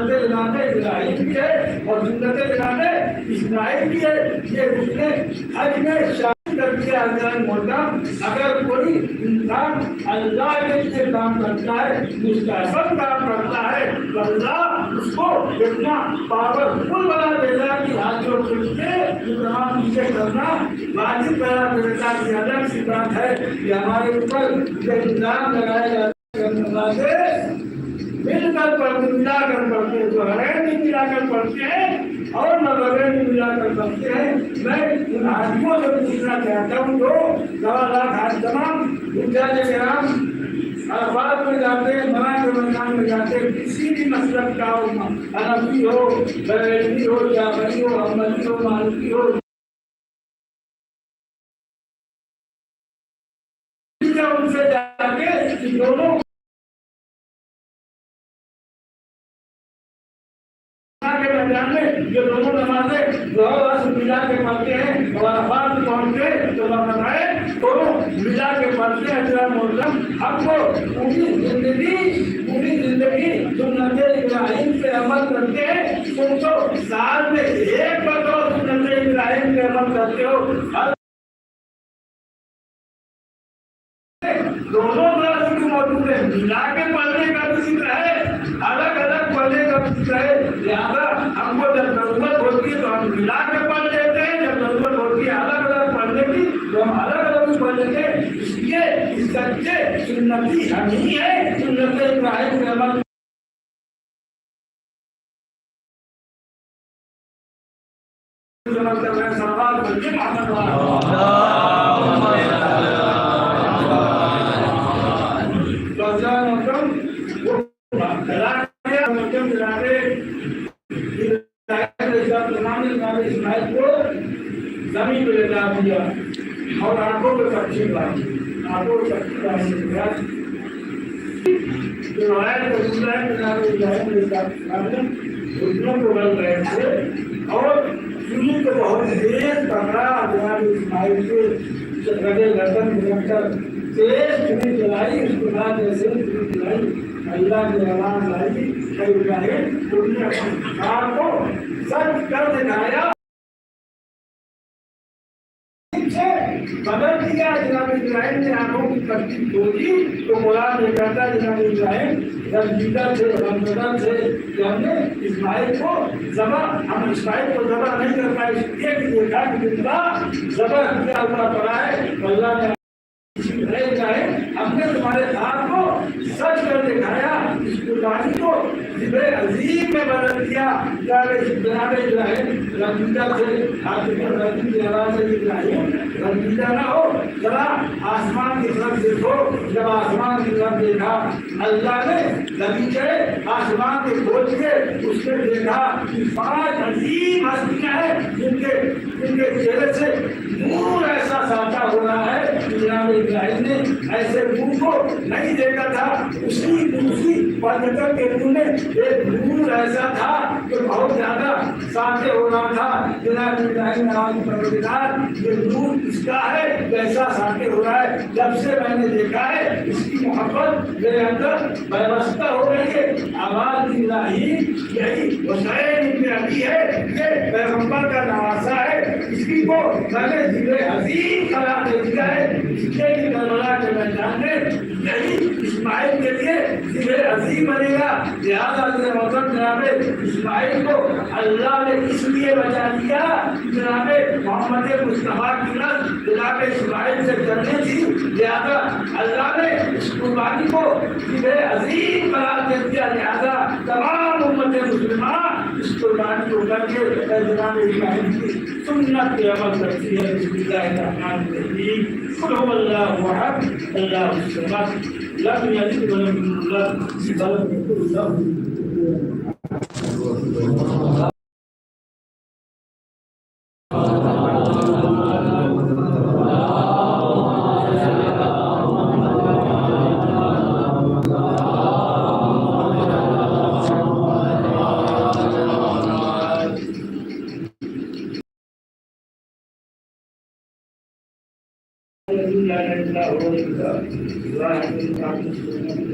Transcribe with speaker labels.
Speaker 1: ابراہیم کی ہے اور سنت اسماعیل کی ہے. یہ اس نے حج میں شامل کر دیا. اگر کوئی انسان اللہ کے لیے کام کرتا ہے, مستحب کام کرتا ہے, تو اللہ اس کو اتنا پاورفل بنا دیتا کہ ہاتھ جوڑ کر کے تمام چیزیں کرنا واجب پیدا کرتا. کی الگ سی بات ہے کہ ہمارے اوپر یہ الزام لگایا جاتا ہے مل کر پڑھتے, ملا کر پڑھتے ہیں, تو ہرے بھی ملا کر پڑھتے ہیں اور مغربے بھی ملا کر پڑھتے ہیں. میں ان حاجیوں سے پوچھنا چاہتا ہوں جو 2 حاج تمام حجاج کرام عرفات میں جاتے ہیں, منع کے میدان میں جاتے ہیں, کسی بھی مسلک کا ہو, حنفی ہو, بریلوی ہو, جعفری ہو, احمدی ہو, مالکی ہو, ان سے جا کے دونوں جو دونوں نمازیں ملا کے پڑھتے ہیں اور عرفات میں پہنچتے تو بتائے دونوں ملا کے پڑھتے ہیں. ہم کو پوری زندگی سنت ابراہیم پہ عمل کرتے ہیں. تم تو سال میں ایک مرتبہ سنت ابراہیم پہ عمل کرتے ہو. دونوں طرح سے موجود ہے, ملا کے پڑھنے کا بھی ذکر ہے, الگ الگ پڑھنے کا بھی ذکر ہے. لہٰذا ہم کو جب ضرورت ہوتی ہے تو ہم ملا کے پڑھ لیتے ہیں, جب ضرورت ہوتی ہے الگ الگ پڑھنے کی تو ہم الگ الگ بھی پڑھ لیتے ہیں. اس لیے اس سچے سنتی ہم ہی ہے, سنت ابراہیم کے عمل سوال کرتے اسماعیل کو زمین پہ لے جا دیا اور آنکھوں پہ پکچھی ڈالی, آنکھوں پہ پکچھی ڈالی. جو آئے تو گھٹنوں کو بل رہے تھے اور چولی کو بہت تیز پکڑا. جناب اسماعیل کے گدے گردن میں رکھ کر تیز چولی چلائی. اس کے بعد جیسے چولی چلائی اللہ کی آواز آئی, تم نے اپنی کار کو سچ کر دکھایا, بدل دیا. جناب ابراہیم نے آنکھوں کی پٹی کھولی تو قرآن یہ کہتا ہے جناب ابراہیم رنجیدہ تھے, غمزدہ تھے کہ ہم نے اسماعیل کو ہم اسماعیل کو ذبح نہیں کر پائے, اس لیے کہ دیکھا کہ ذبح کیا ہوا پڑا ہے. اللہ نے ہم نے تمہارے ہاتھ کو سچ کر دکھایا, اس قربانی کو ذبح عظیم میں بدل دیا. جناب ابراہیم رنجیدہ تھے, ہاتھ پر رنجید کی آواز ابراہیم رنجیدہ نہ ہو, ذرا آسمان کی طرف دیکھو. جب آسمان کی طرف دیکھا اللہ نے نبی کے آسمان کے کھول کے اس نے دیکھا کہ 5 عظیم ہستیاں ہیں جن کے چہرے سے نور ایسا ساطع ہو رہا ہے. جناب ابراہیم نے ایسے نور کو نہیں دیکھا تھا. اسی پرنکر کے منہ میں ایک نور ایسا تھا کہ بہت زیادہ ساطع ہو رہا تھا. جناب ابراہیم نے آواز پروردگار یہ نور کس کا ہے, کیسا ساطع ہو رہا ہے. جب سے میں نے دیکھا ہے اس کی محبت میرے اندر وابستہ ہو رہی ہے. آواز الہی یہی حسین ابن علی ہے, یہ پیغمبر کا نواسا ہے. اسی کو میں نے ذکر عظیم قرار دے دیا ہے. اس لیے کہ کربلا کے میدان میں یہی اسماعیل کے لیے ذکر عظیم بنے گا. لہٰذا جناب اسماعیل کو اللہ نے اس لیے بچا دیا جناب محمد مصطفیٰ کی نسل جناب اسماعیل سے چلنی تھی. لہٰذا اللہ نے اس قربانی کو ذکر عظیم قرار دے دیا. لہٰذا تمام امت مسلمہ اس قربانی کو کر کے جناب اسماعیل کی سنت پہ عمل کرتی ہے. بسم اللہ الرحمن الرحیم. قل هو الله احد الله الصمد لم يلد ولم يولد ولم يكن له لا اله الا هو